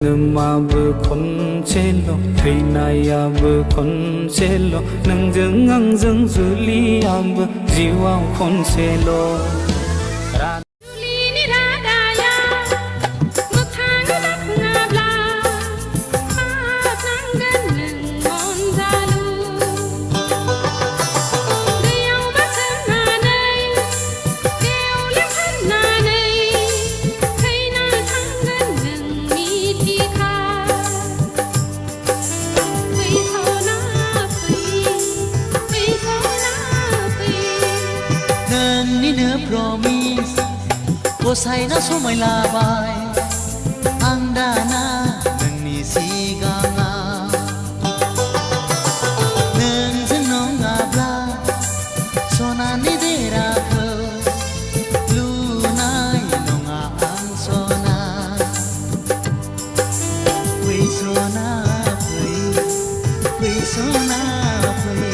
नोमाबो खनसेल' थैनायाबो खनसेल' नोंजों आंजों जुलियाबो जिउआव खनसेल'। Promise Bosai na somai labai Ang dana Nang nisiganga Nang zenong abla Sona ni dera ke Lunay nonga ang sona Wei sona Wei sona Wei